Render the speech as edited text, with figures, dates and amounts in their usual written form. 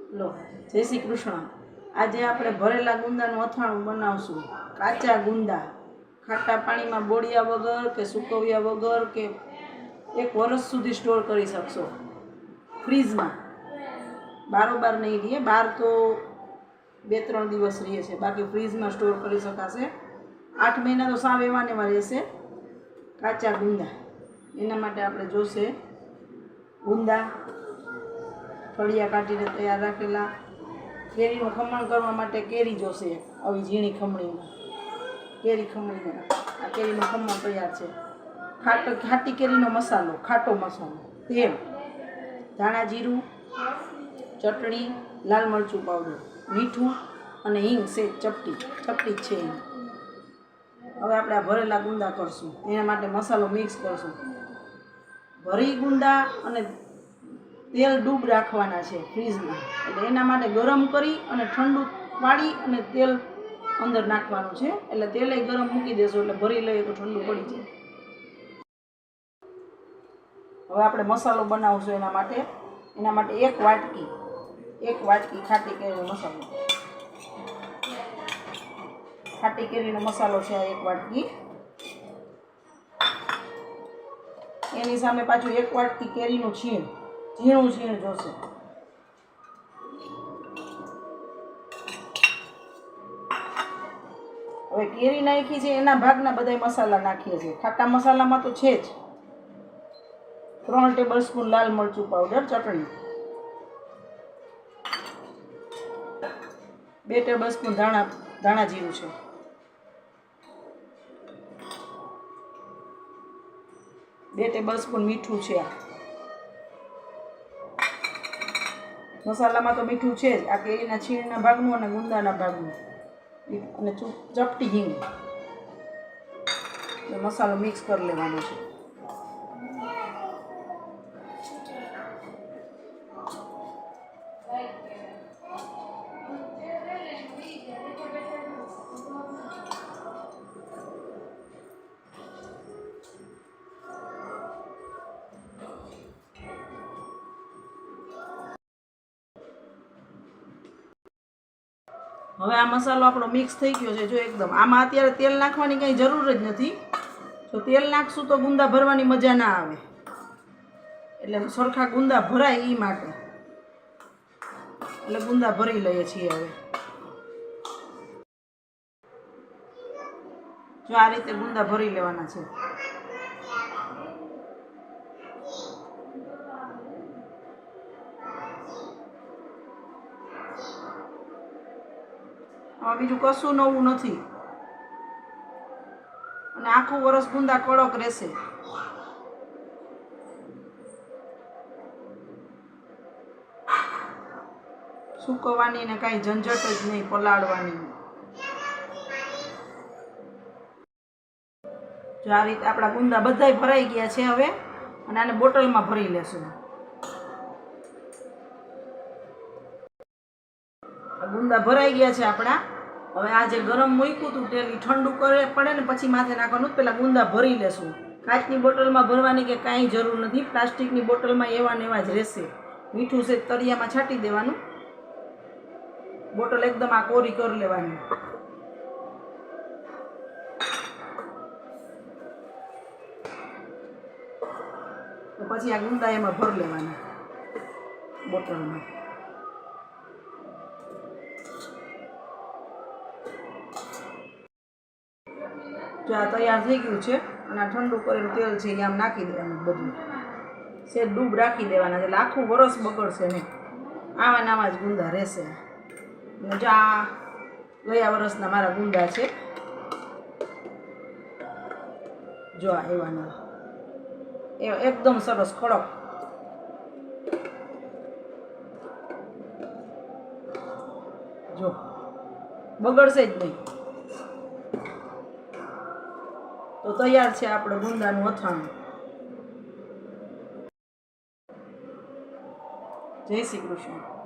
લો જય શ્રી કૃષ્ણ। આજે આપણે ભરેલા ગુંદાનું અથાણું બનાવશું। કાચા ગુંદા ખાટા પાણીમાં બોળિયા વગર કે સૂકવ્યા વગર કે 1 વર્ષ સુધી સ્ટોર કરી શકશો ફ્રીજમાં। બારોબાર નહીં રહે, બહાર તો 2-3 દિવસ રહે છે, બાકી ફ્રીજમાં સ્ટોર કરી શકાશે। 8 મહિના તો સાવ એવા ને એવા રહેશે કાચા ગુંદા। એના માટે આપણે જોશે ગુંદા ફળિયા કાઢીને તૈયાર રાખેલા, કેરીનું ખમણ કરવા માટે કેરી જોશે, આવી ઝીણી ખમણીમાં કેરી ખમણીને આ કેરીનું ખમણ તૈયાર છે। ખાટી કેરીનો મસાલો, ખાટો મસાલો, તેલ, ધાણા જીરું, ચટણી, લાલ મરચું પાવડર, મીઠું અને હિંગ સેજ ચપટી જ છે હિંગ। હવે આપણે આ ભરેલા ગુંદા કરશું, એના માટે મસાલો મિક્સ કરશું। ભરી ગુંદા અને તેલ ડૂબ રાખવાના છે ફ્રીજમાં, એટલે એના માટે ગરમ કરી અને ઠંડુ પાડી અને તેલ અંદર નાખવાનું છે, એટલે તેલે ગરમ મૂકી દેશો એટલે ભરી લઈએ તો ઠંડુ પડી જાય। હવે આપણે મસાલો બનાવશું એના માટે 1 વાટકી ખાટી કેરીનો મસાલો, ખાટી કેરીનો મસાલો છે આ 1 વાટકી। એની સામે પાછું 1 વાટકી કેરીનું છીણ, ઝીણું છીણ જોશે। હવે કેરી નાખી છે એના ભાગના બધા મસાલા નાખીએ છીએ। ખાટા મસાલામાં તો છે જ 3 ટેબલસ્પૂન લાલ મરચું પાવડર, ચટણી 2 ટેબલસ્પૂન ધાણા જીરું છે, 2 ટેબલસ્પૂન મીઠું છે। મસાલામાં તો મીઠું છે જ, આ કેરીના છીણના ભાગનું અને ગુંદાના ભાગનું, અને ચપટી હિંગ। મસાલો મિક્સ કરી લેવાનો છે। હવે આ મસાલો આપણો મિક્સ થઈ ગયો છે, જો એકદમ। આમાં અત્યારે તેલ નાખવાની કંઈ જરૂર જ નથી, જો તેલ નાખશું તો ગુંદા ભરવાની મજા ના આવે, એટલે સરખા ગુંદા ભરાય એ માટે એટલે ગુંદા ભરી લઈએ છીએ। હવે જો આ રીતે ગુંદા ભરી લેવાના છે। આમાં બીજું કશું નવું નથી, અને આખું વર્ષ ગુંદા કડક રહેશે। સૂકવવાની ને કાંઈ ઝંઝટ જ નહીં, પલાળવાની। જો આ રીતે આપણા ગુંદા બધાય ભરાઈ ગયા છે હવે, અને આને બોટલમાં ભરી લેશું। ગુંદા ભરાઈ ગયા છે આપણા। હવે આ જે ગરમ મૂક્યું હતું તેલ ઠંડુ કરે પડે ને પછી માથે નાખવાનું, પહેલાં ગુંદા ભરી લેશું। કાચની બોટલમાં ભરવાની કે કાંઈ જરૂર નથી, પ્લાસ્ટિકની બોટલમાં એવા ને એવા જ રહેશે। મીઠું છે તળિયામાં છાંટી દેવાનું, બોટલ એકદમ આ કોરી કરી લેવાની। પછી આ ગુંદા એમાં ભરી લેવાના બોટલમાં। જો આ તૈયાર થઈ ગયું છે, અને આ ઠંડુ કરેલું તેલ છે એ આમ નાખી દેવાનું, બધું સેજ ડૂબ રાખી દેવાના, એટલે આખું વરસ બગડશે નહીં, આવા ને આવા જ ગુંદા રહેશે। અને જો આ ગયા વરસના મારા ગુંદા છે, જો આ એવા ને એકદમ સરસ કડક। જો બગડશે જ નહીં। તો તૈયાર છે આપણે ગુંદાનું અથાણું। જય શ્રી કૃષ્ણ।